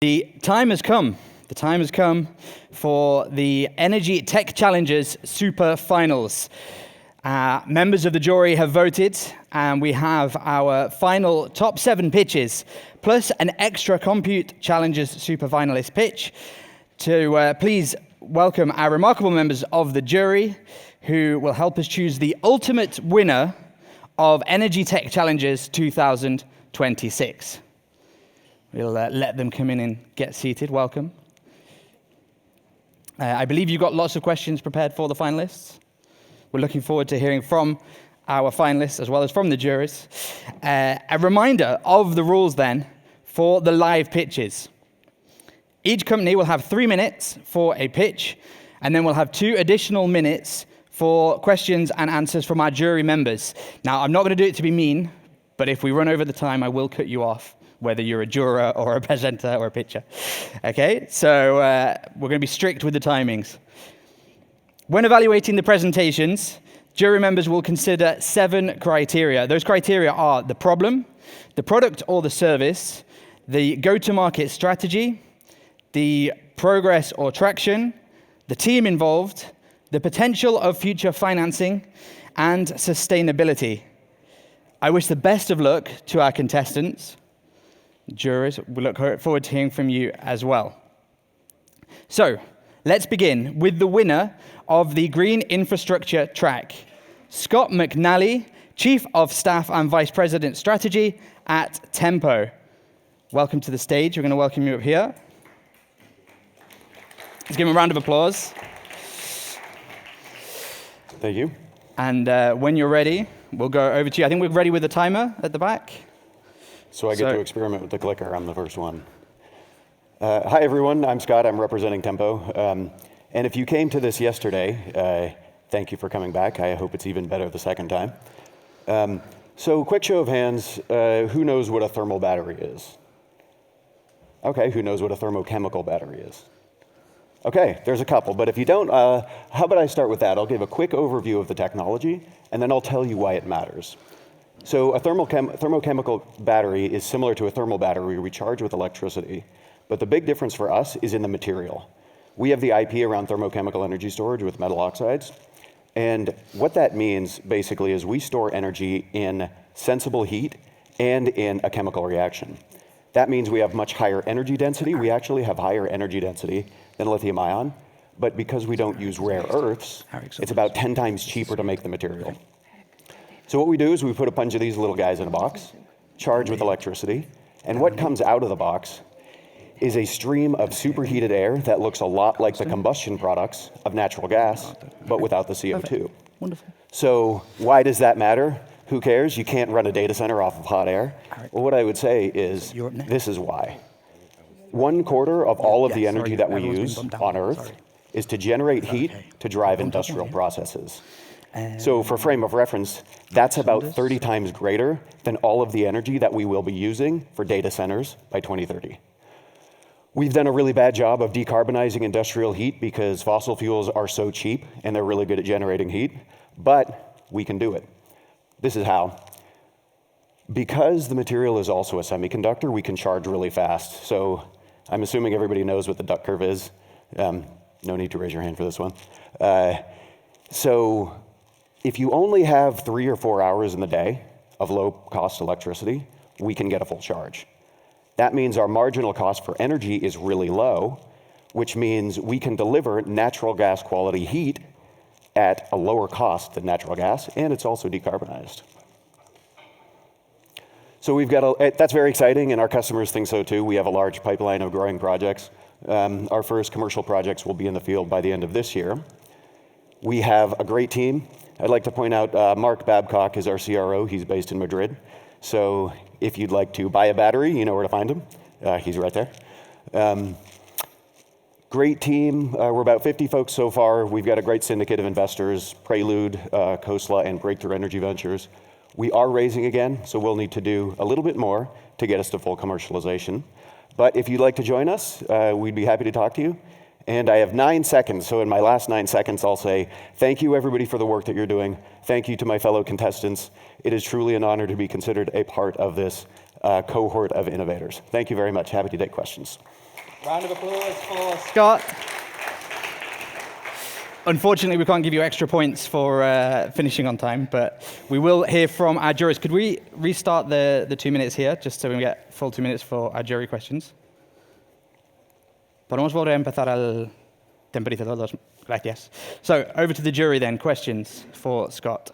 The time has come. The time has come for the Energy Tech Challengers Superfinals. Members of the jury have voted, and we have our final top 7 pitches, plus an extra Compute Challengers Superfinalist pitch. To please welcome our remarkable members of the jury, who will help us choose the ultimate winner of Energy Tech Challengers 2026. We'll let them come in and get seated. Welcome. I believe you've got lots of questions prepared for the finalists. We're looking forward to hearing from our finalists as well as from the jurors. A reminder of the rules then for the live pitches. Each company will have 3 minutes for a pitch, and then we'll have 2 additional minutes for questions and answers from our jury members. Now, I'm not going to do it to be mean, but if we run over the time, I will cut you off, whether you're a juror or a presenter or a pitcher. Okay, so we're going to be strict with the timings. When evaluating the presentations, jury members will consider 7 criteria. Those criteria are the problem, the product or the service, the go-to-market strategy, the progress or traction, the team involved, the potential of future financing, and sustainability. I wish the best of luck to our contestants. Jurors, we look forward to hearing from you as well. So, let's begin with the winner of the Green Infrastructure track, Scott McNally, Chief of Staff and Vice President Strategy at Tempo. Welcome to the stage. We're going to welcome you up here. Let's give him a round of applause. Thank you. And when you're ready, we'll go over to you. I think we're ready with the timer at the back. So I get to experiment with the clicker. I'm the first one. Hi, everyone. I'm Scott. I'm representing Tempo. And if you came to this yesterday, thank you for coming back. I hope it's even better the second time. So quick show of hands, who knows what a thermal battery is? OK, who knows what a thermochemical battery is? OK, there's a couple. But if you don't, how about I start with that? I'll give a quick overview of the technology, and then I'll tell you why it matters. So a thermochemical battery is similar to a thermal battery we charge with electricity. But the big difference for us is in the material. We have the IP around thermochemical energy storage with metal oxides. And what that means, basically, is we store energy in sensible heat and in a chemical reaction. That means we have much higher energy density. We actually have higher energy density than lithium ion. But because we don't use rare earths, it's about 10 times cheaper to make the material. So what we do is we put a bunch of these little guys in a box, charge with electricity, and what comes out of the box is a stream of superheated air that looks a lot like the combustion products of natural gas, but without the CO2. Wonderful. So why does that matter? Who cares? You can't run a data center off of hot air. Well, what I would say is this is why. 1/4 of all of the energy that we use on Earth is to generate heat to drive industrial processes. So for frame of reference, that's about 30 times greater than all of the energy that we will be using for data centers by 2030. We've done a really bad job of decarbonizing industrial heat because fossil fuels are so cheap and they're really good at generating heat, but we can do it. This is how. Because the material is also a semiconductor, we can charge really fast. So I'm assuming everybody knows what the duck curve is. No need to raise your hand for this one. So if you only have 3 or 4 hours in the day of low-cost electricity, we can get a full charge. That means our marginal cost for energy is really low, which means we can deliver natural gas quality heat at a lower cost than natural gas, and it's also decarbonized. So we've got that's very exciting, and our customers think so too. We have a large pipeline of growing projects. Our first commercial projects will be in the field by the end of this year. We have a great team. I'd like to point out Mark Babcock is our CRO. He's based in Madrid. So if you'd like to buy a battery, you know where to find him. He's right there. Great team. We're about 50 folks so far. We've got a great syndicate of investors, Prelude, Khosla, and Breakthrough Energy Ventures. We are raising again, so we'll need to do a little bit more to get us to full commercialization. But if you'd like to join us, we'd be happy to talk to you. And I have 9 seconds, so in my last 9 seconds, I'll say thank you, everybody, for the work that you're doing. Thank you to my fellow contestants. It is truly an honor to be considered a part of this cohort of innovators. Thank you very much. Happy to take questions. Round of applause for Scott. Unfortunately, we can't give you extra points for finishing on time, but we will hear from our jurors. Could we restart the 2 minutes here, just so we get full 2 minutes for our jury questions? Podemos volver a empezar al temporizador dos. Gracias. So, over to the jury then. Questions for Scott.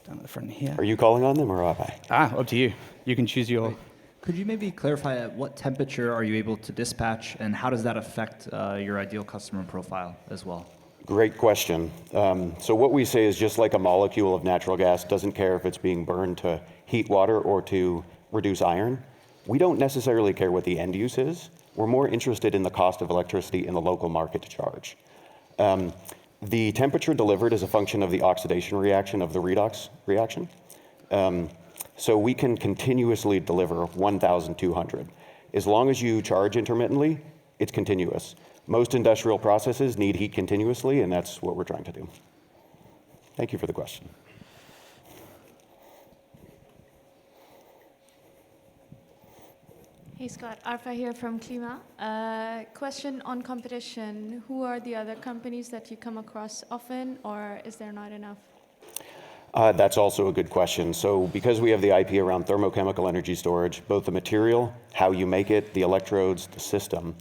Down at the front here. Are you calling on them or am I? Up to you. You can choose your... Could you maybe clarify at what temperature are you able to dispatch, and how does that affect your ideal customer profile as well? Great question. So what we say is just like a molecule of natural gas doesn't care if it's being burned to heat water or to reduce iron. We don't necessarily care what the end use is. We're more interested in the cost of electricity in the local market to charge. The temperature delivered is a function of the oxidation reaction of the redox reaction. So we can continuously deliver 1,200. As long as you charge intermittently, it's continuous. Most industrial processes need heat continuously, and that's what we're trying to do. Thank you for the question. Hey Scott, Arfa here from Klima. Question on competition. Who are the other companies that you come across often, or is there not enough? That's also a good question. So because we have the IP around thermochemical energy storage, both the material, how you make it, the electrodes, the system,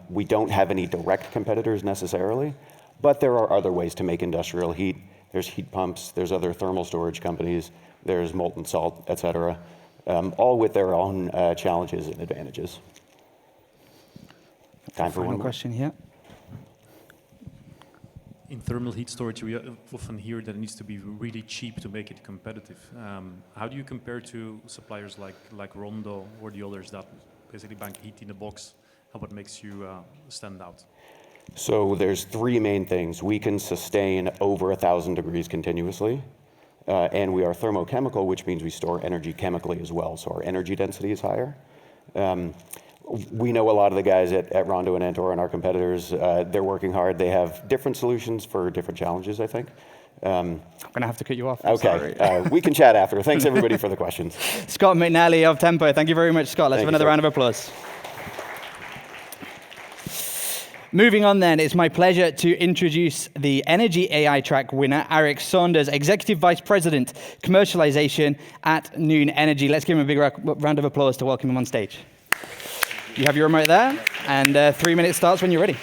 we don't have any direct competitors necessarily, but there are other ways to make industrial heat. There's heat pumps, there's other thermal storage companies, there's molten salt, et cetera, all with their own challenges and advantages. Time for one more question here. In thermal heat storage, we often hear that it needs to be really cheap to make it competitive. How do you compare to suppliers like Rondo or the others that basically bank heat in a box? What makes you stand out? So there's three main things. We can sustain over 1,000 degrees continuously, and we are thermochemical, which means we store energy chemically as well, so our energy density is higher. We know a lot of the guys at Rondo and Antor and our competitors. They're working hard. They have different solutions for different challenges, I think. I'm going to have to cut you off. Okay, we can chat after. Thanks everybody for the questions. Scott McNally of Tempo. Thank you very much, Scott. Let's have another round of applause. Moving on then, it's my pleasure to introduce the Energy AI Track winner, Aric Saunders, Executive Vice President, Commercialization at Noon Energy. Let's give him a big round of applause to welcome him on stage. You have your remote there, and 3 minutes starts when you're ready.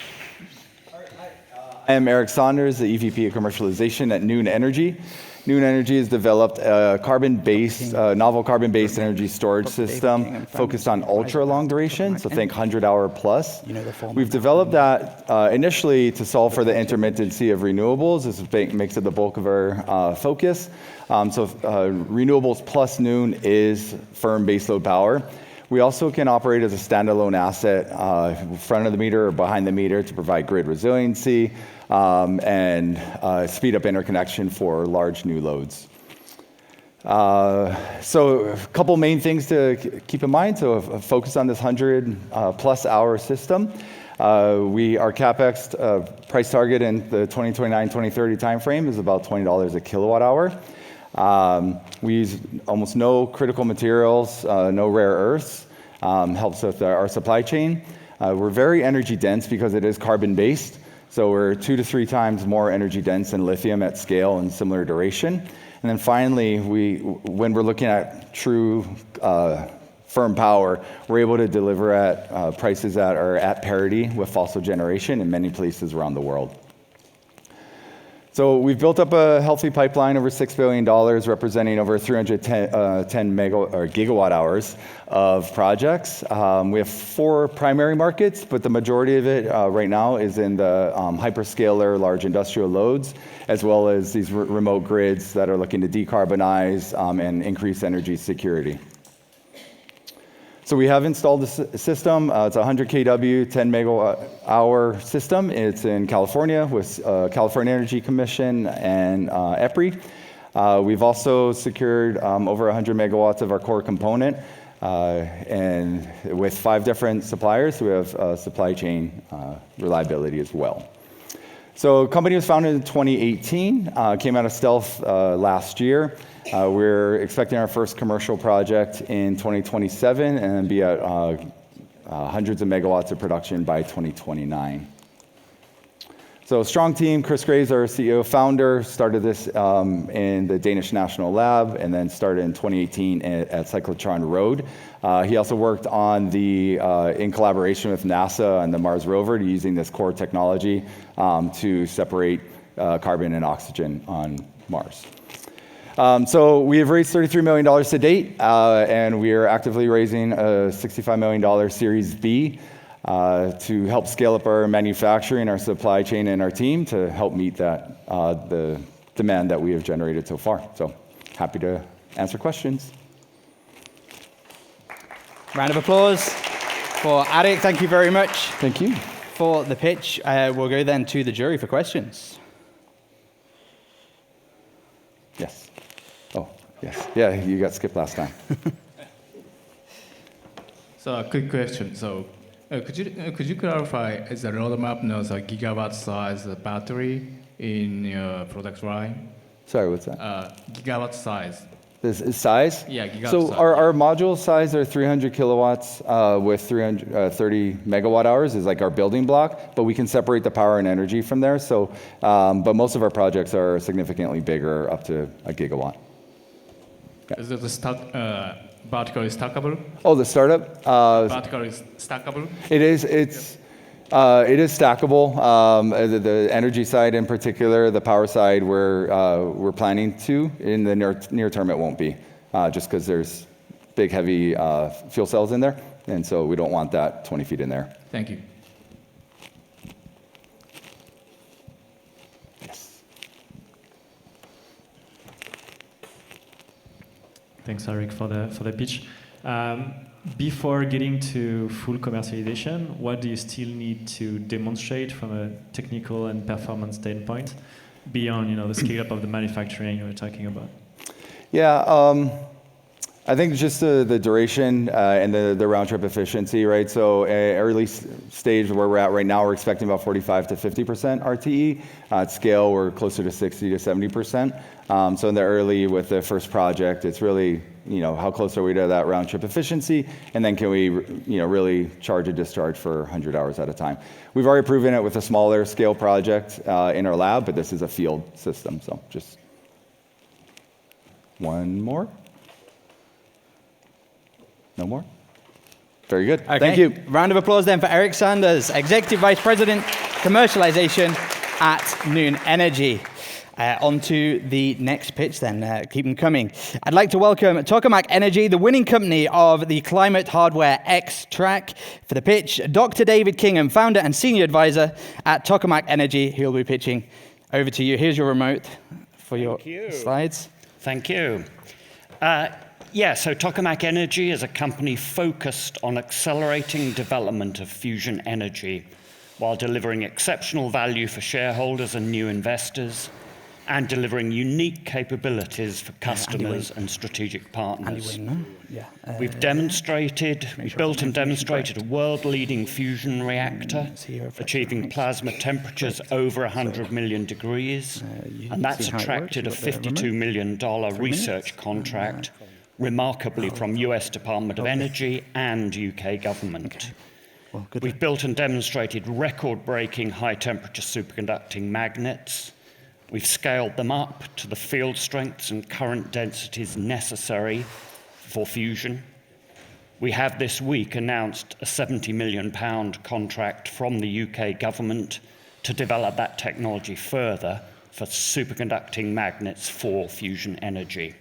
I am Aric Saunders, the EVP of Commercialization at Noon Energy. Noon Energy has developed a novel carbon-based energy storage system focused on ultra-long duration, so think 100-hour plus. We've developed that initially to solve for the intermittency of renewables. This makes it the bulk of our focus. Renewables plus Noon is firm baseload power. We also can operate as a standalone asset, front of the meter or behind the meter, to provide grid resiliency and speed up interconnection for large new loads. So a couple main things to keep in mind. So focus on this 100 plus hour system. Our CapEx price target in the 2029-2030 timeframe is about $20 a kilowatt hour. We use almost no critical materials, no rare earths. Helps with our supply chain. We're very energy dense because it is carbon based. So we're 2 to 3 times more energy dense than lithium at scale and similar duration. And then finally, when we're looking at true firm power, we're able to deliver at prices that are at parity with fossil generation in many places around the world. So we've built up a healthy pipeline, over $6 billion, representing over 310 gigawatt hours of projects. We have 4 primary markets, but the majority of it right now is in the hyperscaler, large industrial loads, as well as these remote grids that are looking to decarbonize and increase energy security. So we have installed the system. It's a 100 kW, 10 megawatt hour system. It's in California with California Energy Commission and EPRI. We've also secured over 100 megawatts of our core component, and with 5 different suppliers, so we have supply chain reliability as well. So the company was founded in 2018, came out of stealth last year. We're expecting our first commercial project in 2027 and then be at hundreds of megawatts of production by 2029. So strong team. Chris Graves, our CEO founder, started this in the Danish National Lab and then started in 2018 at Cyclotron Road. He also worked on in collaboration with NASA on the Mars rover using this core technology to separate carbon and oxygen on Mars. So we have raised $33 million to date, and we are actively raising a $65 million Series B to help scale up our manufacturing, our supply chain, and our team to help meet the demand that we have generated so far. So happy to answer questions. Round of applause for Aric. Thank you very much. Thank you. For the pitch. We'll go then to the jury for questions. Yes. Oh, yes. Yeah, you got skipped last time. So a quick question. So could you clarify, is the roadmap now the gigawatt size battery in your product line? Sorry, what's that? Gigawatt size. This is size? Yeah, gigawatt So size. our module size are 300 kilowatts with 330 megawatt hours is like our building block, but we can separate the power and energy from there. So, but most of our projects are significantly bigger, up to a gigawatt. Is it the vertical is stackable? Oh, the startup? Vertical is stackable? It is stackable. The energy side in particular, the power side, we're planning to. In the near term, it won't be, just because there's big, heavy fuel cells in there, and so we don't want that 20 feet in there. Thank you. Yes. Thanks, Aric, for the pitch. Before getting to full commercialization, what do you still need to demonstrate from a technical and performance standpoint beyond, the scale-up of the manufacturing you were talking about? Yeah, I think just the duration and the round-trip efficiency, right? So early stage where we're at right now, we're expecting about 45 to 50% RTE. At scale, we're closer to 60 to 70%. So in the early with the first project, it's really, how close are we to that round-trip efficiency? And then can we, really charge a discharge for 100 hours at a time? We've already proven it with a smaller scale project in our lab, but this is a field system. So just one more. No more? Very good. Okay. Thank you. Round of applause then for Aric Saunders, Executive Vice President, Commercialization at Noon Energy. On to the next pitch then, keep them coming. I'd like to welcome Tokamak Energy, the winning company of the Climate Hardware X track. For the pitch, Dr. David Kingham, founder and senior advisor at Tokamak Energy, who will be pitching. Over to you. Here's your remote for your slides. Thank you. So Tokamak Energy is a company focused on accelerating development of fusion energy while delivering exceptional value for shareholders and new investors and delivering unique capabilities for customers and strategic partners. We've built and demonstrated a world-leading fusion reactor, achieving plasma temperatures over 100 million degrees, and that's attracted a $52 million research contract, remarkably from US Department of Energy and UK government. We've built and demonstrated record-breaking high-temperature superconducting magnets. We've scaled them up to the field strengths and current densities necessary for fusion. We have this week announced a £70 million contract from the UK government to develop that technology further for superconducting magnets for fusion energy.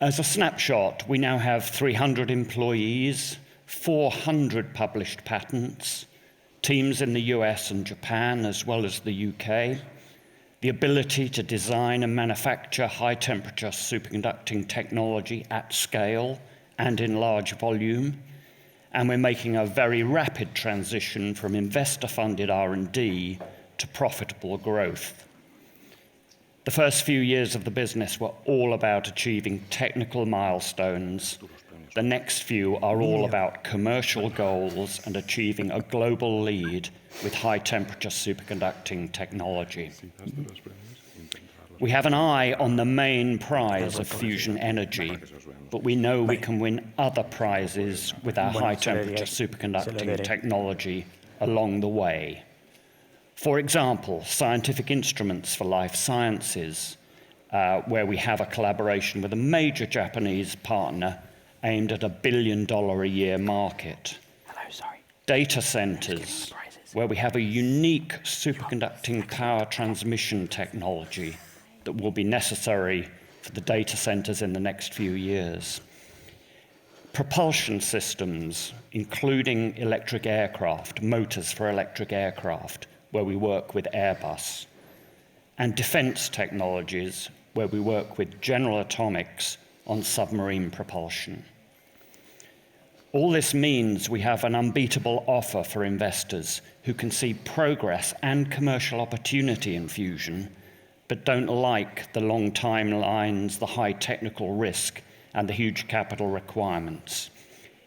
As a snapshot, we now have 300 employees, 400 published patents, teams in the US and Japan, as well as the UK, the ability to design and manufacture high-temperature superconducting technology at scale and in large volume, and we're making a very rapid transition from investor-funded R&D to profitable growth. The first few years of the business were all about achieving technical milestones, The next few are all about commercial goals and achieving a global lead with high-temperature superconducting technology. We have an eye on the main prize of fusion energy, but we know we can win other prizes with our high-temperature superconducting technology along the way. For example, scientific instruments for life sciences, where we have a collaboration with a major Japanese partner aimed at $1 billion a year market. Data centers, where we have a unique superconducting power transmission technology that will be necessary for the data centers in the next few years. Propulsion systems, including electric aircraft, motors for electric aircraft, where we work with Airbus. And defense technologies, where we work with General Atomics on submarine propulsion. All this means we have an unbeatable offer for investors who can see progress and commercial opportunity in fusion, but don't like the long timelines, the high technical risk, and the huge capital requirements.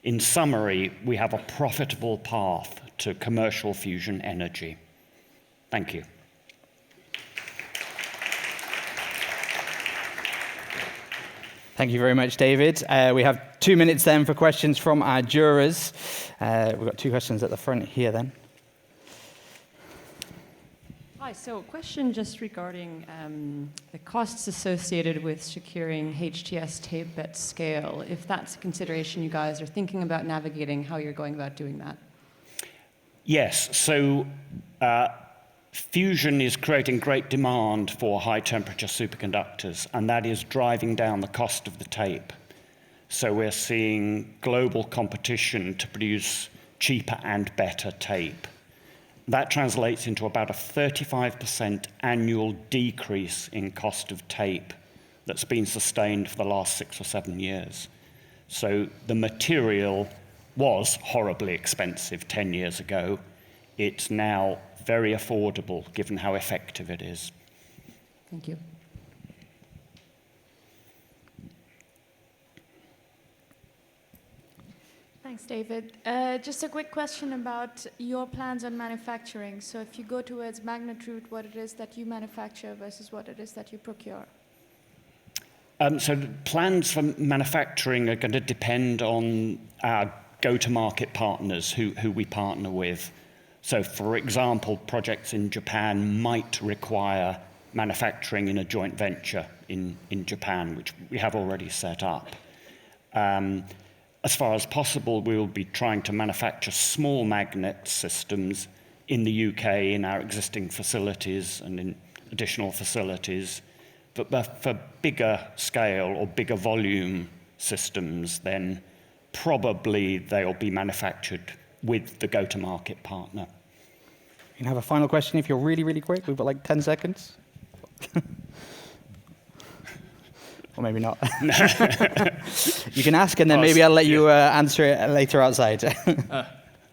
In summary, we have a profitable path to commercial fusion energy. Thank you. Thank you very much, David. We have 2 minutes then for questions from our jurors. We've got 2 questions at the front here then. Hi, so a question just regarding the costs associated with securing HTS tape at scale. If that's a consideration you guys are thinking about navigating, how you're going about doing that? Yes, so fusion is creating great demand for high-temperature superconductors, and that is driving down the cost of the tape. So we're seeing global competition to produce cheaper and better tape. That translates into about a 35% annual decrease in cost of tape that's been sustained for the last 6 or 7 years. So the material was horribly expensive 10 years ago. It's now very affordable, given how effective it is. Thank you. Thanks, David. Just a quick question about your plans on manufacturing. So if you go towards magnitude, what it is that you manufacture versus what it is that you procure? So the plans for manufacturing are going to depend on our go-to-market partners who we partner with. So, for example, projects in Japan might require manufacturing in a joint venture in Japan, which we have already set up. As far as possible, we will be trying to manufacture small magnet systems in the UK in our existing facilities and in additional facilities. But for bigger scale or bigger volume systems, then probably they'll be manufactured with the go-to-market partner. You can have a final question if you're really, really quick. We've got like 10 seconds. Or maybe not. You can ask, and then maybe I'll let you answer it later outside.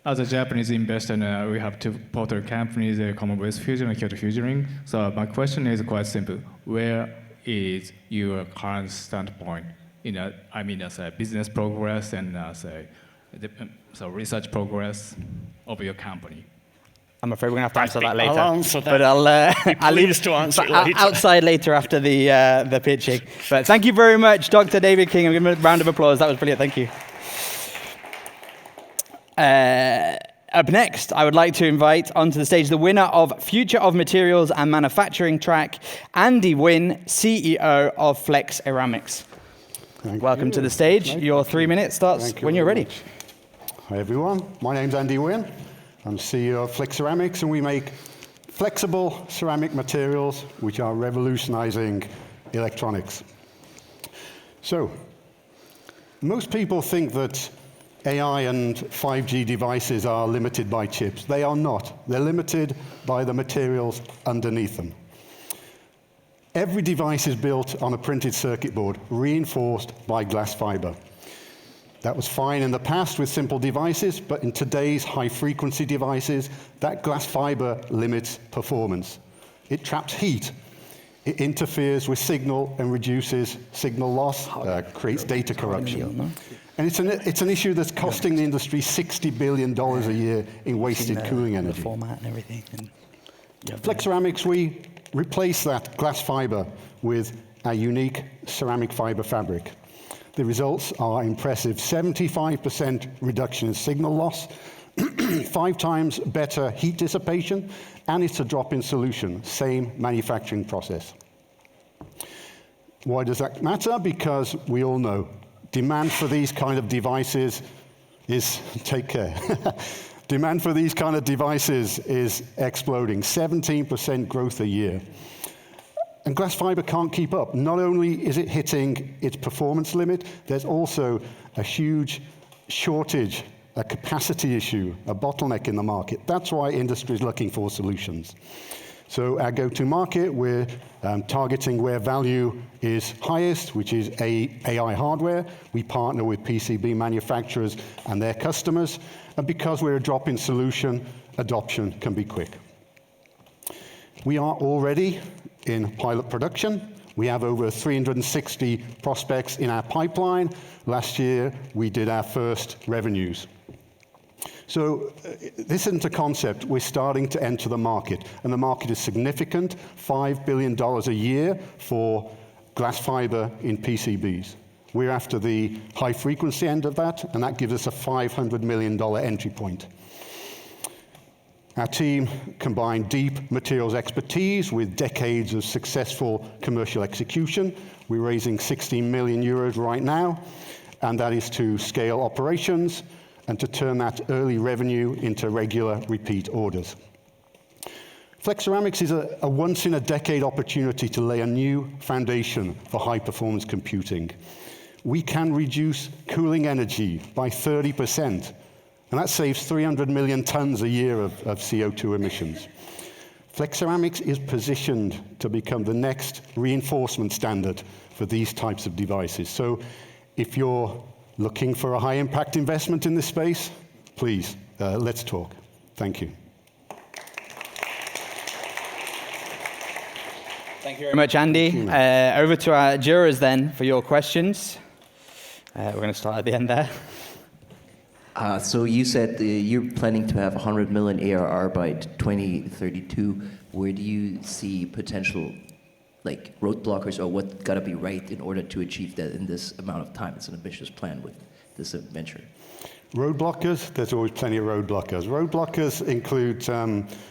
As a Japanese investor, we have 2 portfolio companies, Commonwealth Fusion and Kyoto Fusion. So my question is quite simple. Where is your current standpoint? As a business progress and as a research progress of your company? I'm afraid we're going to have to answer that later. I'll answer that. But I'll leave to answer it later. Outside later after the pitching. But thank you very much, Dr. David Kingham. Give him a round of applause. That was brilliant. Thank you. Up next, I would like to invite onto the stage the winner of Future of Materials and Manufacturing track, Andy Wynn, CEO of Flexiramics. Welcome to the stage. Your 3 minutes starts when you're ready. Hi everyone, my name's Andy Wynn. I'm CEO of Flexiramics, and we make flexible ceramic materials which are revolutionizing electronics. So, most people think that AI and 5G devices are limited by chips. They are not. They're limited by the materials underneath them. Every device is built on a printed circuit board, reinforced by glass fiber. That was fine in the past with simple devices, but in today's high-frequency devices, that glass fiber limits performance. It traps heat. It interferes with signal and reduces signal loss, creates data corruption. And it's an issue that's costing the industry $60 billion a year in wasted cooling energy. The format and everything. Flexiramics, we replace that glass fiber with a unique ceramic fiber fabric. The results are impressive: 75% reduction in signal loss, 5 times better heat dissipation, and it's a drop-in solution, same manufacturing process. Why does that matter? Because we all know demand for these kind of devices is, take care, demand for these kind of devices is exploding, 17% growth a year. And glass fiber can't keep up. Not only is it hitting its performance limit, there's also a huge shortage, a capacity issue, a bottleneck in the market. That's why industry is looking for solutions. So our go-to-market, we're targeting where value is highest, which is AI hardware. We partner with PCB manufacturers and their customers. And because we're a drop-in solution, adoption can be quick. We are already in pilot production. We have over 360 prospects in our pipeline. Last year, we did our first revenues. So this isn't a concept. We're starting to enter the market, and the market is significant, $5 billion a year for glass fiber in PCBs. We're after the high-frequency end of that, and that gives us a $500 million entry point. Our team combined deep materials expertise with decades of successful commercial execution. We're raising 16 million euros right now, and that is to scale operations and to turn that early revenue into regular repeat orders. Flexiramics is a once-in-a-decade opportunity to lay a new foundation for high-performance computing. We can reduce cooling energy by 30%. And that saves 300 million tons a year of CO2 emissions. Flexiramics is positioned to become the next reinforcement standard for these types of devices. So if you're looking for a high-impact investment in this space, please, let's talk. Thank you. Thank you very much, Andy. Over to our jurors then for your questions. We're going to start at the end there. So you said you're planning to have 100 million ARR by 2032. Where do you see potential like roadblockers, or what got to be right in order to achieve that in this amount of time? It's an ambitious plan with this venture. Roadblockers, there's always plenty of roadblockers. Roadblockers include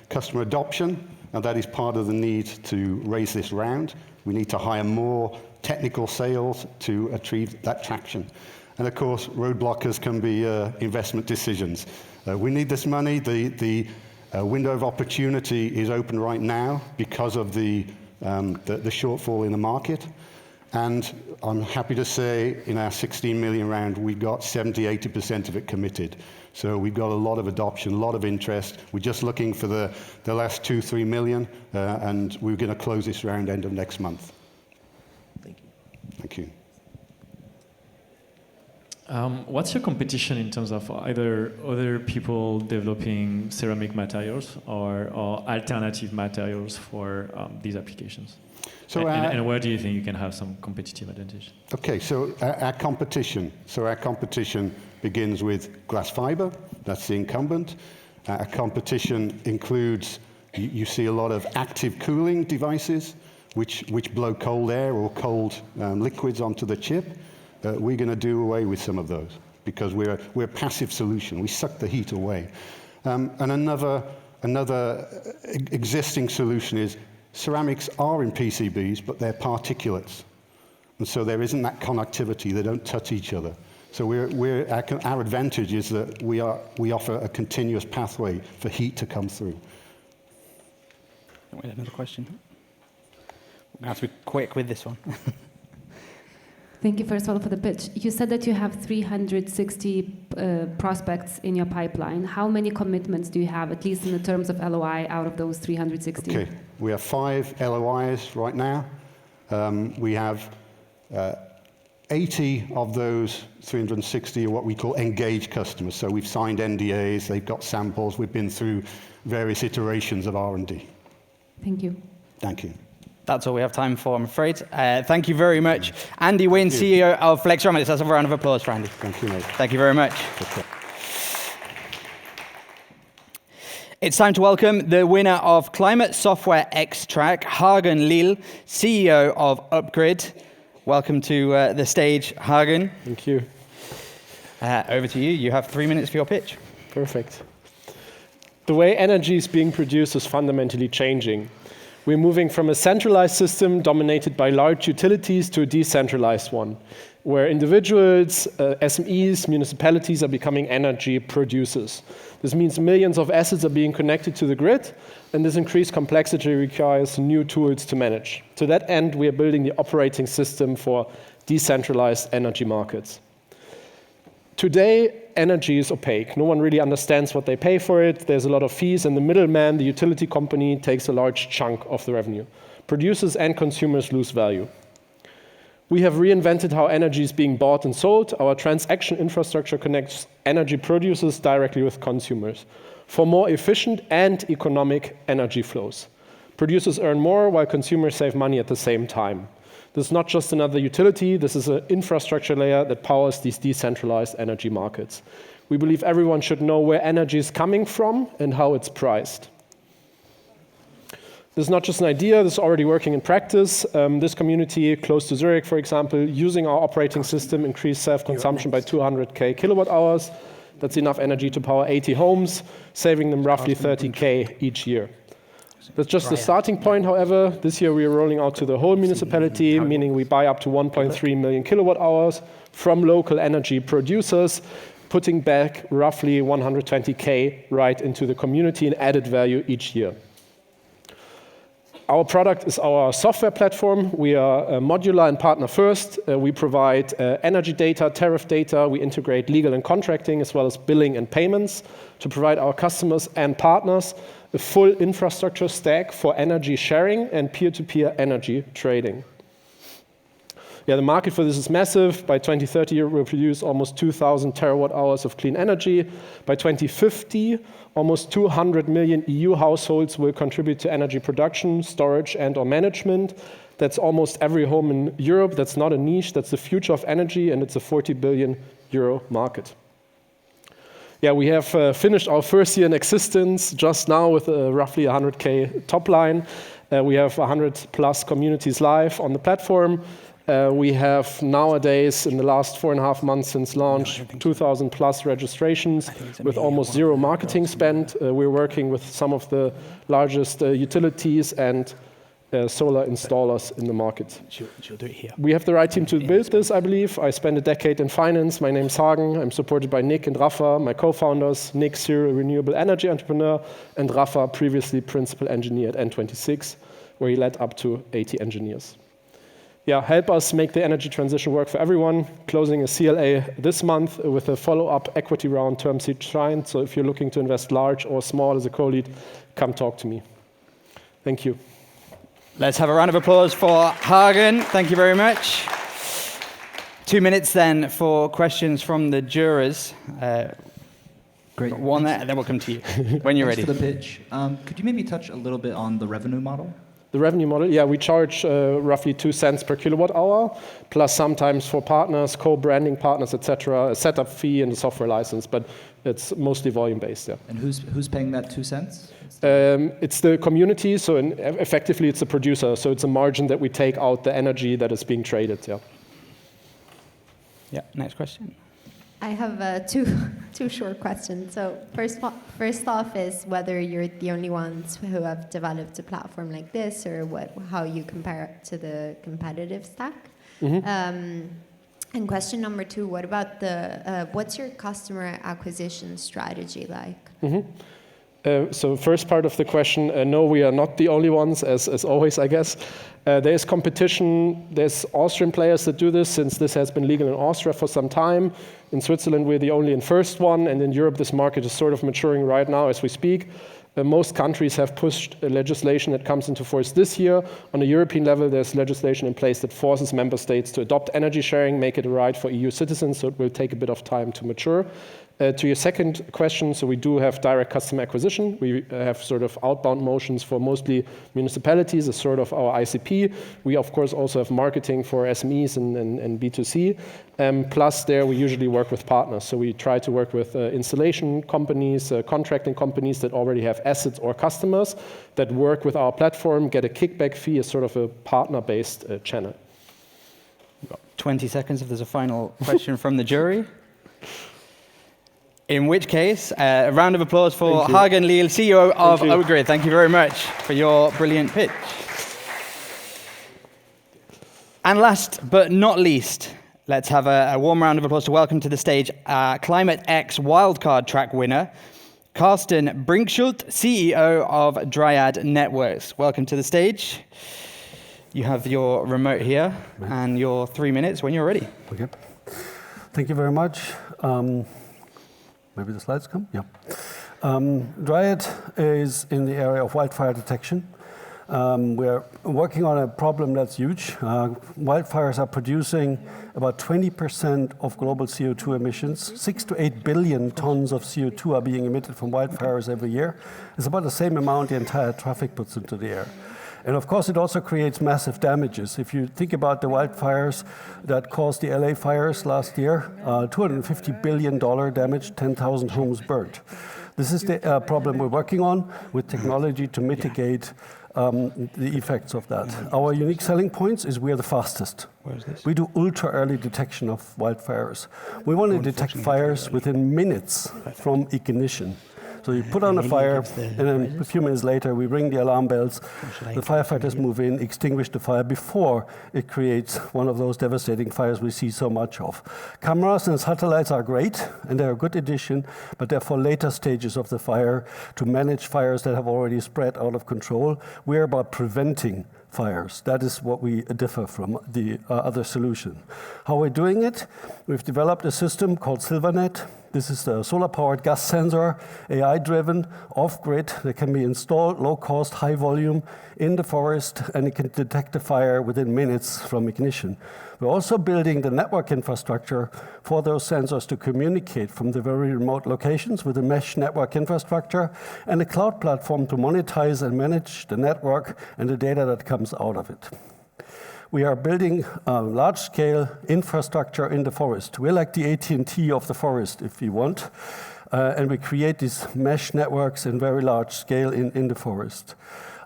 customer adoption, and that is part of the need to raise this round. We need to hire more technical sales to achieve that traction. And of course, roadblockers can be investment decisions. We need this money. The window of opportunity is open right now because of the shortfall in the market. And I'm happy to say in our 16 million round, we've got 70–80% of it committed. So we've got a lot of adoption, a lot of interest. We're just looking for the last 2–3 million, and we're going to close this round end of next month. Thank you. Thank you. What's your competition in terms of either other people developing ceramic materials or alternative materials for these applications? So and where do you think you can have some competitive advantage? Okay, so our competition. So our competition begins with glass fiber. That's the incumbent. Our competition includes, you see a lot of active cooling devices, which blow cold air or cold liquids onto the chip. We're going to do away with some of those because we're a passive solution. We suck the heat away. And another existing solution is ceramics are in PCBs, but they're particulates. And so there isn't that connectivity. They don't touch each other. So our advantage is that we offer a continuous pathway for heat to come through. We have another question. We're going to have to be quick with this one. Thank you, first of all, for the pitch. You said that you have 360 prospects in your pipeline. How many commitments do you have, at least in the terms of LOI, out of those 360? Okay, we have 5 LOIs right now. We have 80 of those 360 are what we call engaged customers. So we've signed NDAs, they've got samples, we've been through various iterations of R&D. Thank you. Thank you. That's all we have time for, I'm afraid. Thank you very much. Andy Wynn, CEO of Flexiramics. Let's have a round of applause for Andy. Thank you, mate. Thank you very much. It's time to welcome the winner of Climate Software X-Track, Hagen Lihl, CEO of UpGrid. Welcome to the stage, Hagen. Thank you. Over to you. You have 3 minutes for your pitch. Perfect. The way energy is being produced is fundamentally changing. We're moving from a centralized system dominated by large utilities to a decentralized one, where individuals, SMEs, municipalities are becoming energy producers. This means millions of assets are being connected to the grid, and this increased complexity requires new tools to manage. To that end, we are building the operating system for decentralized energy markets. Today, energy is opaque. No one really understands what they pay for it. There's a lot of fees, and the middleman, the utility company, takes a large chunk of the revenue. Producers and consumers lose value. We have reinvented how energy is being bought and sold. Our transaction infrastructure connects energy producers directly with consumers for more efficient and economic energy flows. Producers earn more while consumers save money at the same time. This is not just another utility, this is an infrastructure layer that powers these decentralized energy markets. We believe everyone should know where energy is coming from and how it's priced. This is not just an idea, this is already working in practice. This community close to Zurich, for example, using our operating system increased self-consumption by 200K kilowatt hours. That's enough energy to power 80 homes, saving them roughly 30K each year. That's just the starting point, however. This year we are rolling out to the whole municipality, meaning we buy up to 1.3 million kilowatt hours from local energy producers, putting back roughly 120K right into the community in added value each year. Our product is our software platform. We are modular and partner first. We provide energy data, tariff data. We integrate legal and contracting as well as billing and payments to provide our customers and partners a full infrastructure stack for energy sharing and peer-to-peer energy trading. Yeah, the market for this is massive. By 2030, we'll produce almost 2,000 terawatt hours of clean energy. By 2050, almost 200 million EU households will contribute to energy production, storage, and/or management. That's almost every home in Europe. That's not a niche. That's the future of energy, and it's a 40 billion euro market. Yeah, we have finished our first year in existence just now with roughly 100K top line. We have 100 plus communities live on the platform. We have nowadays, in the last 4.5 months since launch, 2,000 plus registrations with almost zero marketing spend. We're working with some of the largest utilities and solar installers in the market. She'll do it here. We have the right team to build this, I believe. I spent a decade in finance. My name's Hagen. I'm supported by Nick and Rafa, my co-founders. Nick, serial renewable energy entrepreneur, and Rafa, previously principal engineer at N26, where he led up to 80 engineers. Yeah, help us make the energy transition work for everyone. Closing a CLA this month with a follow-up equity round term sheet signed. So if you're looking to invest large or small as a co-lead, come talk to me. Thank you. Let's have a round of applause for Hagen. Thank you very much. 2 minutes then for questions from the jurors. Great. One there, and then we'll come to you when you're ready. Thanks for the pitch. Could you maybe touch a little bit on the revenue model? The revenue model, yeah, we charge roughly 2 cents per kilowatt hour, plus sometimes for partners, co-branding partners, etc., a setup fee and a software license, but it's mostly volume-based, yeah. And who's paying that 2 cents? It's the community, so effectively it's the producer, so it's a margin that we take out the energy that is being traded, yeah. Yeah, next question. I have two short questions. So first off is whether you're the only ones who have developed a platform like this, or how you compare it to the competitive stack. Mm-hmm. And question number 2, what about what's your customer acquisition strategy like? Mm-hmm. So first part of the question, no, we are not the only ones, as always, I guess. There's competition. There's Austrian players that do this, since this has been legal in Austria for some time. In Switzerland, we're the only and first one, and in Europe, this market is sort of maturing right now as we speak. Most countries have pushed legislation that comes into force this year. On a European level, there's legislation in place that forces member states to adopt energy sharing, make it a right for EU citizens, so it will take a bit of time to mature. To your second question, so we do have direct customer acquisition. We have sort of outbound motions for mostly municipalities as sort of our ICP. We, of course, also have marketing for SMEs and B2C. Plus, there we usually work with partners. So we try to work with installation companies, contracting companies that already have assets or customers that work with our platform, get a kickback fee as sort of a partner-based channel. 20 seconds if there's a final question from the jury. In which case, a round of applause for Hagen Lihl, CEO of UpGrid. Thank you very much for your brilliant pitch. And last but not least, let's have a warm round of applause to welcome to the stage Climate X wildcard track winner, Carsten Brinkschulte, CEO of Dryad Networks. Welcome to the stage. You have your remote here and your 3 minutes when you're ready. Okay. Thank you very much. Maybe the slides come? Yeah. Dryad is in the area of wildfire detection. We're working on a problem that's huge. Wildfires are producing about 20% of global CO2 emissions. 6 to 8 billion tons of CO2 are being emitted from wildfires every year. It's about the same amount the entire traffic puts into the air. And of course, it also creates massive damages. If you think about the wildfires that caused the LA fires last year, $250 billion damage, 10,000 homes burnt. This is the problem we're working on with technology to mitigate the effects of that. Our unique selling points is we're the fastest. Where is this? We do ultra early detection of wildfires. We want to detect fires within minutes from ignition. So you put on a fire, and then a few minutes later, we ring the alarm bells. The firefighters move in, extinguish the fire before it creates one of those devastating fires we see so much of. Cameras and satellites are great, and they're a good addition, but they're for later stages of the fire to manage fires that have already spread out of control. We're about preventing fires. That is what we differ from the other solution. How we're doing it? We've developed a system called SilverNet. This is the solar-powered gas sensor, AI-driven, off-grid, that can be installed, low-cost, high-volume, in the forest, and it can detect a fire within minutes from ignition. We're also building the network infrastructure for those sensors to communicate from the very remote locations with a mesh network infrastructure and a cloud platform to monetize and manage the network and the data that comes out of it. We are building large-scale infrastructure in the forest. We're like the AT&T of the forest, if you want. And we create these mesh networks in very large scale in the forest.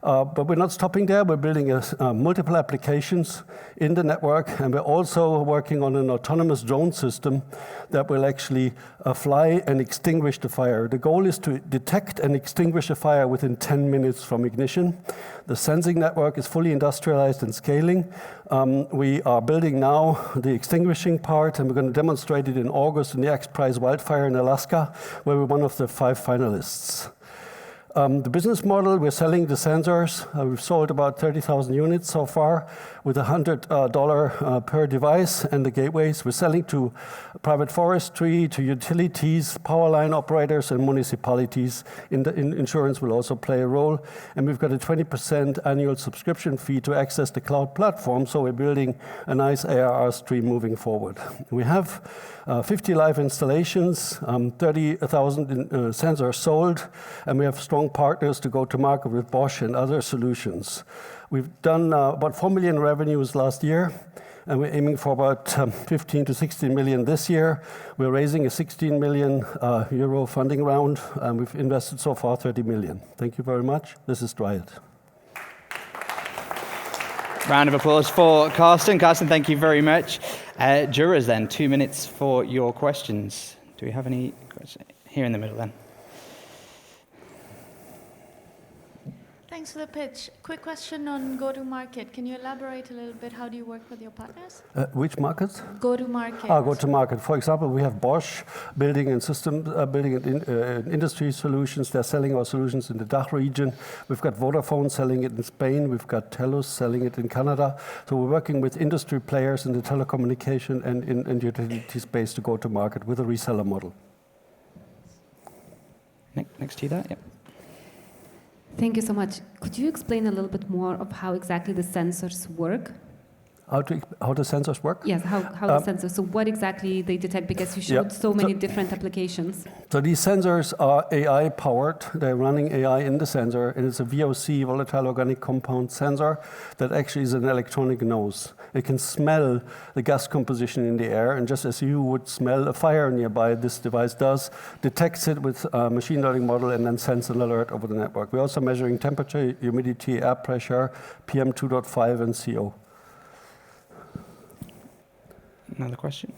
But we're not stopping there. We're building multiple applications in the network, and we're also working on an autonomous drone system that will actually fly and extinguish the fire. The goal is to detect and extinguish a fire within 10 minutes from ignition. The sensing network is fully industrialized and scaling. We are building now the extinguishing part, and we're going to demonstrate it in August in the X Prize Wildfire in Alaska, where we're one of the 5 finalists. The business model, we're selling the sensors. We've sold about 30,000 units so far with $100 per device and the gateways. We're selling to private forestry, to utilities, power line operators, and municipalities. Insurance will also play a role. And we've got a 20% annual subscription fee to access the cloud platform, so we're building a nice ARR stream moving forward. We have 50 live installations, 30,000 sensors sold, and we have strong partners to go to market with Bosch and other solutions. We've done about 4 million revenues last year, and we're aiming for about 15 to 16 million this year. We're raising a 16 million euro funding round, and we've invested so far 30 million. Thank you very much. This is Dryad. Round of applause for Carsten. Carsten, thank you very much. Jurors then, 2 minutes for your questions. Do we have any questions? Here in the middle then. Thanks for the pitch. Quick question on go-to-market. Can you elaborate a little bit? How do you work with your partners? Which markets? Go-to-market. Go-to-market. For example, we have Bosch building and systems, building industry solutions. They're selling our solutions in the DACH region. We've got Vodafone selling it in Spain. We've got Telus selling it in Canada. So we're working with industry players in the telecommunication and in utility space to go to market with a reseller model. Next to you there, yep. Thank you so much. Could you explain a little bit more of how exactly the sensors work? How the sensors work? Yes, how the sensors. So what exactly they detect? Because you showed so many different applications. So these sensors are AI powered. They're running AI in the sensor, and it's a VOC, volatile organic compound sensor, that actually is an electronic nose. It can smell the gas composition in the air, and just as you would smell a fire nearby, this device does, detects it with a machine learning model, and then sends an alert over the network. We're also measuring temperature, humidity, air pressure, PM 2.5, and CO. Another question?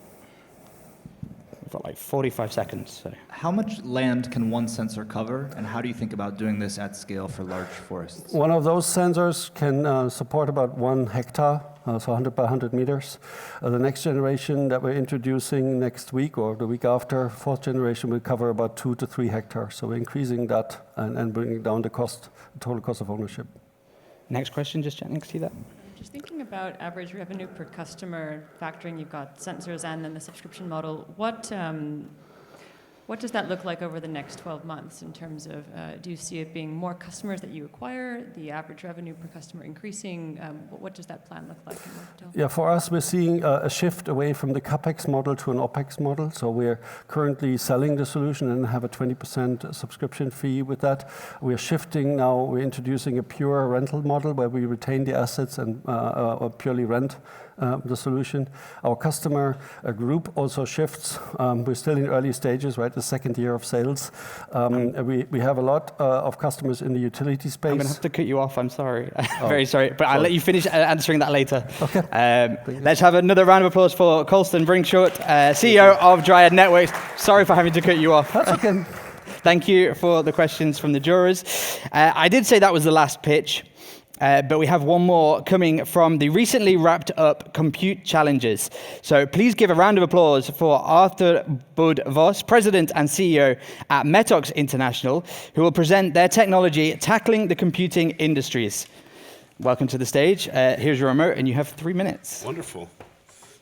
We've got like 45 seconds. So. How much land can one sensor cover, and how do you think about doing this at scale for large forests? One of those sensors can support about 1 hectare, so 100 by 100 meters. The next generation that we're introducing next week or the week after, fourth generation, will cover about 2 to 3 hectares. So we're increasing that and bringing down the cost, the total cost of ownership. Next question, just chat next to you there. Just thinking about average revenue per customer, factoring you've got sensors and then the subscription model, what does that look like over the next 12 months in terms of, do you see it being more customers that you acquire, the average revenue per customer increasing? What does that plan look like? Yeah, for us, we're seeing a shift away from the CapEx model to an OpEx model. So we're currently selling the solution and have a 20% subscription fee with that. We're shifting now, we're introducing a pure rental model where we retain the assets and purely rent the solution. Our customer group also shifts. We're still in early stages, right? The second year of sales. We have a lot of customers in the utility space. I'm going to have to cut you off, I'm sorry. Very sorry, but I'll let you finish answering that later. Okay. Let's have another round of applause for Carsten Brinkschulte, CEO of Dryad Networks. Sorry for having to cut you off. That's okay. Thank you for the questions from the jurors. I did say that was the last pitch. But we have one more coming from the recently wrapped up Compute Challenges. So please give a round of applause for Arthur Bud Vos, President and CEO at Metox International, who will present their technology tackling the computing industries. Welcome to the stage. Here's your remote, and you have 3 minutes. Wonderful.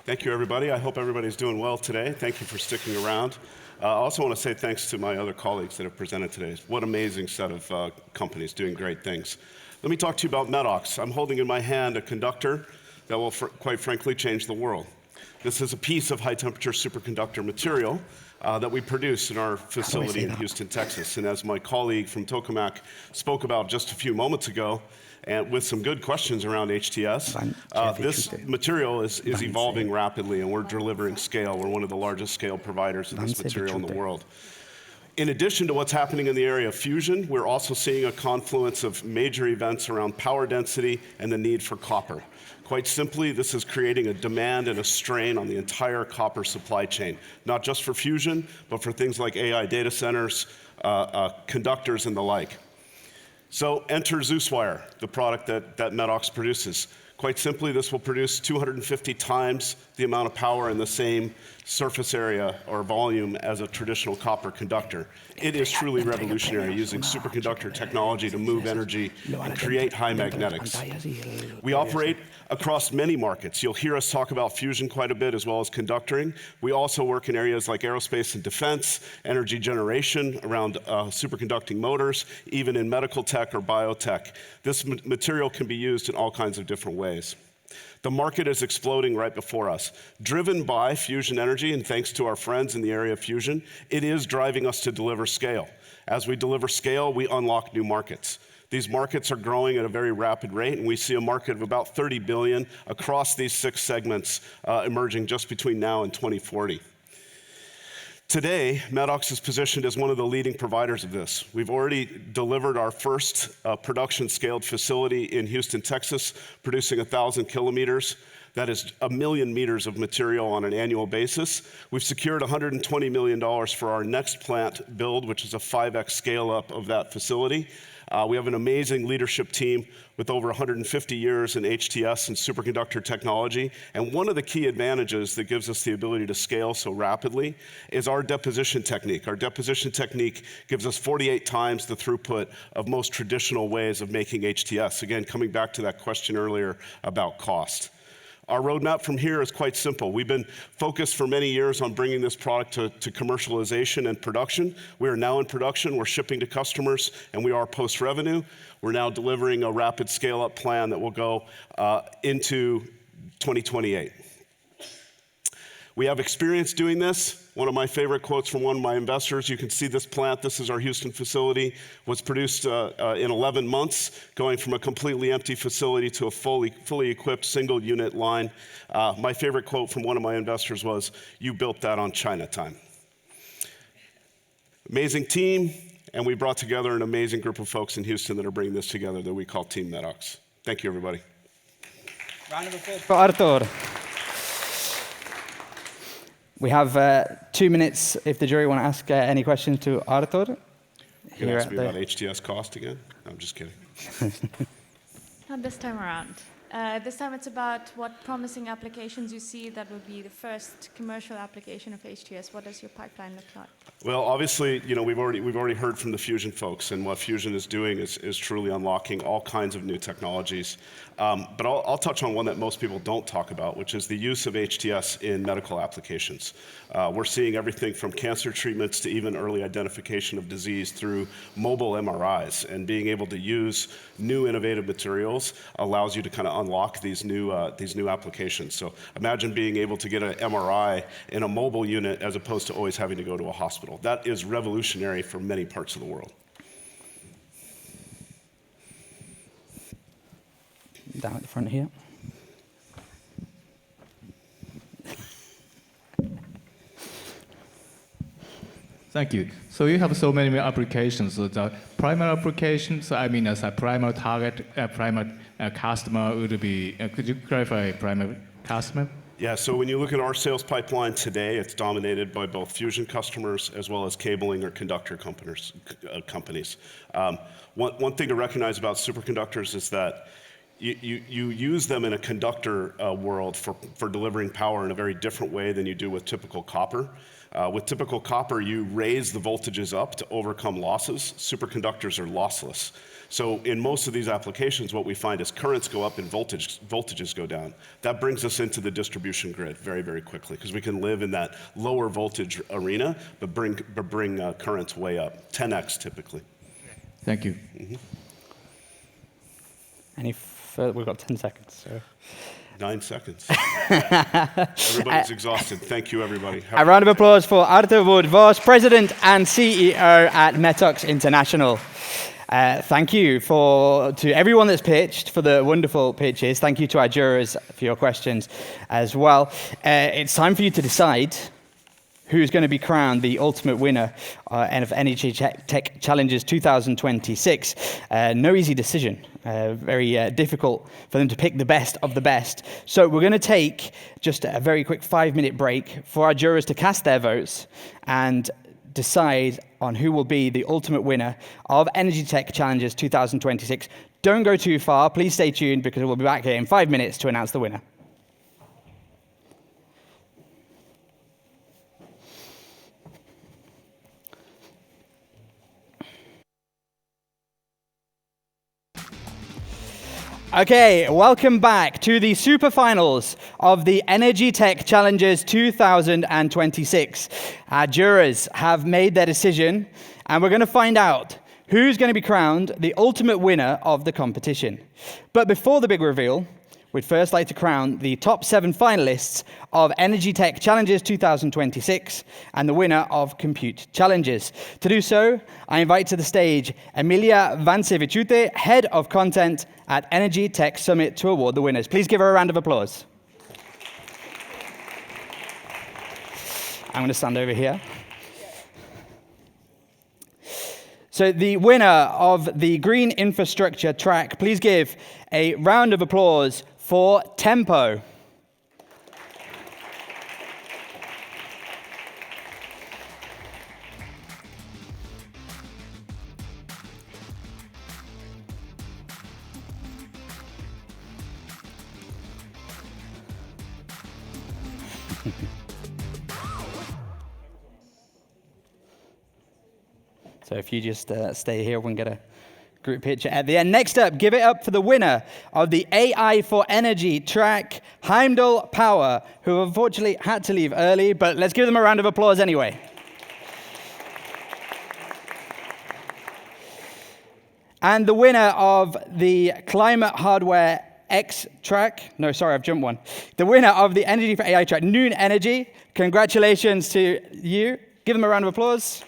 Thank you, everybody. I hope everybody's doing well today. Thank you for sticking around. I also want to say thanks to my other colleagues that have presented today. What an amazing set of companies doing great things. Let me talk to you about Metox. I'm holding in my hand a conductor that will, quite frankly, change the world. This is a piece of high-temperature superconductor material that we produce in our facility in Houston, Texas. And as my colleague from Tokamak spoke about just a few moments ago, and with some good questions around HTS, this material is evolving rapidly, and we're delivering scale. We're one of the largest scale providers of this material in the world. In addition to what's happening in the area of fusion, we're also seeing a confluence of major events around power density and the need for copper. Quite simply, this is creating a demand and a strain on the entire copper supply chain, not just for fusion, but for things like AI data centers, conductors, and the like. So enter ZeusWire, the product that Metox produces. Quite simply, this will produce 250 times the amount of power in the same surface area or volume as a traditional copper conductor. It is truly revolutionary, using superconductor technology to move energy and create high magnetics. We operate across many markets. You'll hear us talk about fusion quite a bit, as well as conductoring. We also work in areas like aerospace and defense, energy generation around superconducting motors, even in medical tech or biotech. This material can be used in all kinds of different ways. The market is exploding right before us. Driven by fusion energy, and thanks to our friends in the area of fusion, it is driving us to deliver scale. As we deliver scale, we unlock new markets. These markets are growing at a very rapid rate, and we see a market of about 30 billion across these 6 segments emerging just between now and 2040. Today, Metox is positioned as one of the leading providers of this. We've already delivered our first production-scaled facility in Houston, Texas, producing 1,000 kilometers. That is 1 million meters of material on an annual basis. We've secured $120 million for our next plant build, which is a 5x scale-up of that facility. We have an amazing leadership team with over 150 years in HTS and superconductor technology. And one of the key advantages that gives us the ability to scale so rapidly is our deposition technique. Our deposition technique gives us 48 times the throughput of most traditional ways of making HTS. Again, coming back to that question earlier about cost. Our roadmap from here is quite simple. We've been focused for many years on bringing this product to commercialization and production. We are now in production, we're shipping to customers, and we are post-revenue. We're now delivering a rapid scale-up plan that will go into 2028. We have experience doing this. One of my favorite quotes from one of my investors, you can see this plant, this is our Houston facility, was produced in 11 months, going from a completely empty facility to a fully equipped single unit line. My favorite quote from one of my investors was, "You built that on China time." Amazing team, and we brought together an amazing group of folks in Houston that are bringing this together that we call Team Medox. Thank you, everybody. Round of applause for Artur. We have 2 minutes if the jury want to ask any questions to Artur. You can ask me about HTS cost again? No, I'm just kidding. Not this time around. This time it's about what promising applications you see that would be the first commercial application of HTS. What does your pipeline look like? Well, obviously, we've already heard from the Fusion folks, and what Fusion is doing is truly unlocking all kinds of new technologies. But I'll touch on one that most people don't talk about, which is the use of HTS in medical applications. We're seeing everything from cancer treatments to even early identification of disease through mobile MRIs, and being able to use new innovative materials allows you to kind of unlock these new applications. So imagine being able to get an MRI in a mobile unit as opposed to always having to go to a hospital. That is revolutionary for many parts of the world. Down at the front here. Thank you. So you have so many applications. So the primary application, so I mean as a primary target, primary customer would be, could you clarify primary customer? Yeah, so when you look at our sales pipeline today, it's dominated by both Fusion customers as well as cabling or conductor companies. One thing to recognize about superconductors is that you use them in a conductor world for delivering power in a very different way than you do with typical copper. With typical copper, you raise the voltages up to overcome losses. Superconductors are lossless. So in most of these applications, what we find is currents go up and voltages go down. That brings us into the distribution grid very, very quickly, because we can live in that lower voltage arena, but bring currents way up, 10x typically. Thank you. Mm-hmm. Any further? We've got 10 seconds. So. 9 seconds. Everybody's exhausted. Thank you, everybody. A round of applause for Artur Wood, Vice President and CEO at Medox International. Thank you to everyone that's pitched for the wonderful pitches. Thank you to our jurors for your questions as well. It's time for you to decide who's going to be crowned the ultimate winner of Energy Tech Challenges 2026. No easy decision. Very difficult for them to pick the best of the best. So we're going to take just a very quick 5-minute break for our jurors to cast their votes and decide on who will be the ultimate winner of Energy Tech Challenges 2026. Don't go too far. Please stay tuned, because we'll be back here in 5 minutes to announce the winner. Okay, welcome back to the Superfinals of the Energy Tech Challenges 2026. Our jurors have made their decision, and we're going to find out who's going to be crowned the ultimate winner of the competition. But before the big reveal, we'd first like to crown the top 7 finalists of Energy Tech Challenges 2026 and the winner of Compute Challenges. To do so, I invite to the stage Emilia Vancevichute, Head of Content at Energy Tech Summit, to award the winners. Please give her a round of applause. I'm going to stand over here. So the winner of the green infrastructure track, please give a round of applause for Tempo. So if you just stay here, we can get a group picture at the end. Next up, give it up for the winner of the AI for Energy track, Heimdall Power, who unfortunately had to leave early, but let's give them a round of applause anyway. And the winner of the Climate Hardware X track. No, sorry, I've jumped one. The winner of the Energy for AI track, Noon Energy. Congratulations to you. Give them a round of applause.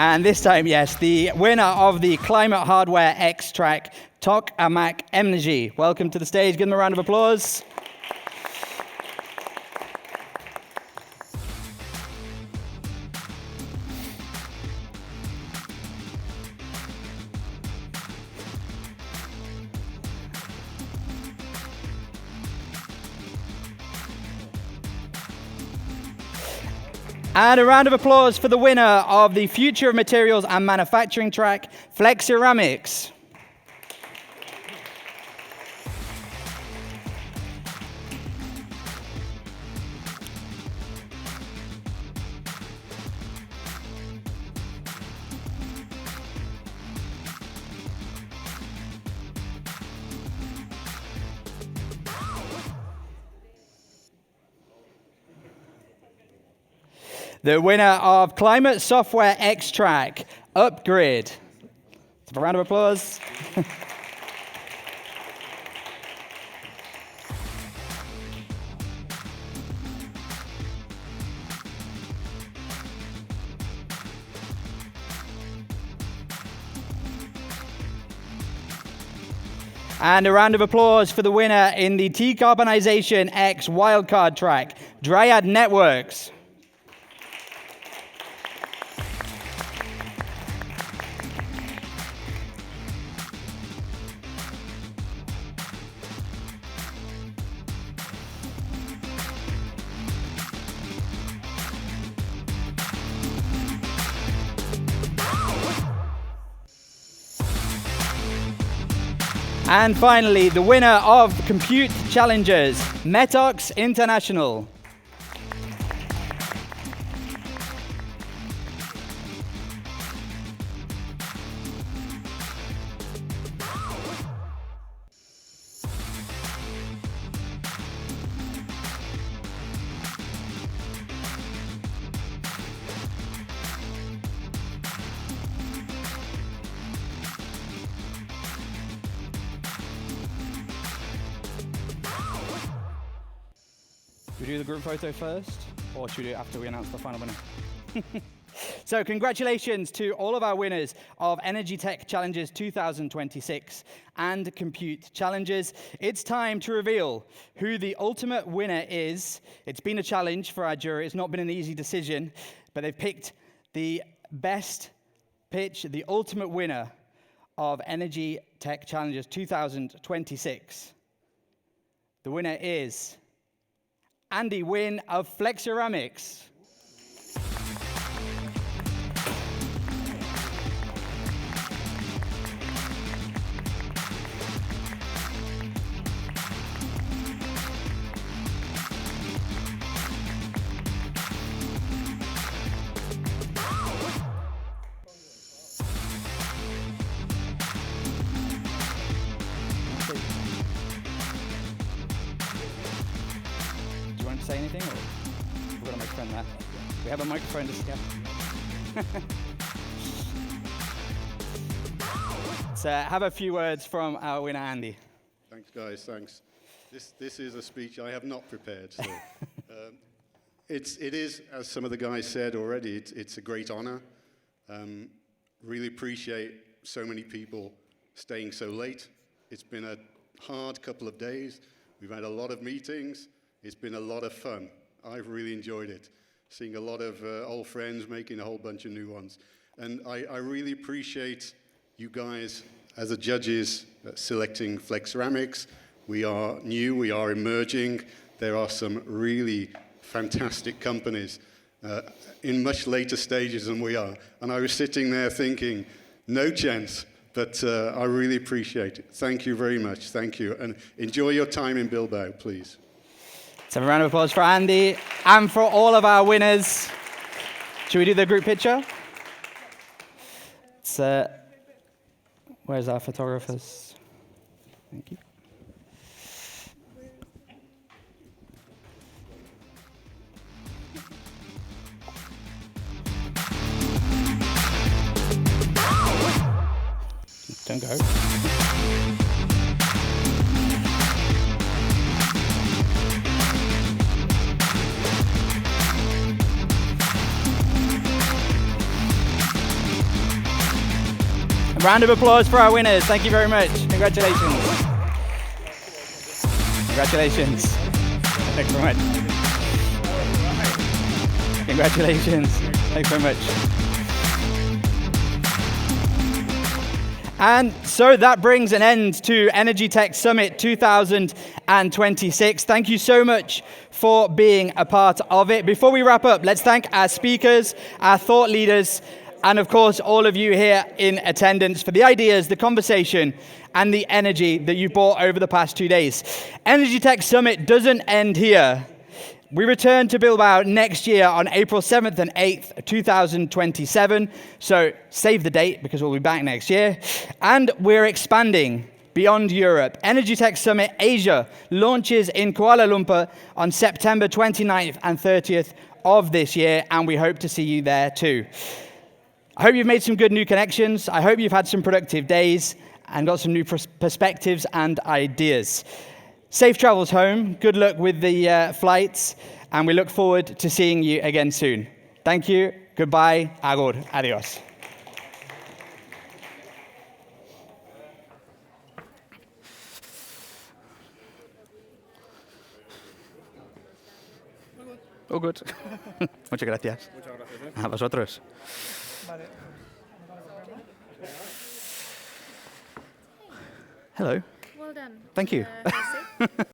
And this time, yes, the winner of the Climate Hardware X track, Tokamak Energy. Welcome to the stage. Give them a round of applause. And a round of applause for the winner of the Future of Materials and Manufacturing track, Flexiramics. The winner of Climate Software X Track, UpGrid. A round of applause. And a round of applause for the winner in the Decarbonization X Wildcard track, Dryad Networks. And finally, the winner of Compute Challenges, Metox International. Should we do the group photo first, or should we do it after we announce the final winner? So congratulations to all of our winners of Energy Tech Challenges 2026 and Compute Challenges. It's time to reveal who the ultimate winner is. It's been a challenge for our jury. It's not been an easy decision, but they've picked the best pitch, the ultimate winner of Energy Tech Challenges 2026. The winner is Andy Wynn of Flexiramics. Say anything, or we've got a microphone there? We have a microphone to scare. So have a few words from our winner, Andy. Thanks, guys. Thanks. This is a speech I have not prepared. So it is, as some of the guys said already, it's a great honor. Really appreciate so many people staying so late. It's been a hard couple of days. We've had a lot of meetings. It's been a lot of fun. I've really enjoyed it. Seeing a lot of old friends, making a whole bunch of new ones. And I really appreciate you guys as the judges selecting Flexiramics. We are new, we are emerging. There are some really fantastic companies in much later stages than we are. And I was sitting there thinking, no chance, but I really appreciate it. Thank you very much, thank you. And enjoy your time in Bilbao, please. Let's have a round of applause for Andy and for all of our winners. Should we do the group picture? Where's our photographers? Thank you. Don't go. A round of applause for our winners. Thank you very much. Congratulations. Congratulations. Thanks very much. Congratulations. Thanks very much. And so that brings an end to Energy Tech Summit 2026. Thank you so much for being a part of it. Before we wrap up, let's thank our speakers, our thought leaders, and of course, all of you here in attendance for the ideas, the conversation, and the energy that you brought over the past 2 days. Energy Tech Summit doesn't end here. We return to Bilbao next year on April 7th and 8th, 2027. So save the date because we'll be back next year. And we're expanding beyond Europe. Energy Tech Summit Asia launches in Kuala Lumpur on September 29th and 30th of this year, and we hope to see you there too. I hope you've made some good new connections. I hope you've had some productive days and got some new perspectives and ideas. Safe travels home, good luck with the flights, and we look forward to seeing you again soon. Thank you, goodbye, agur, adios. Oh, good. Muchas gracias. A vosotros. Hello. Well done. Thank you.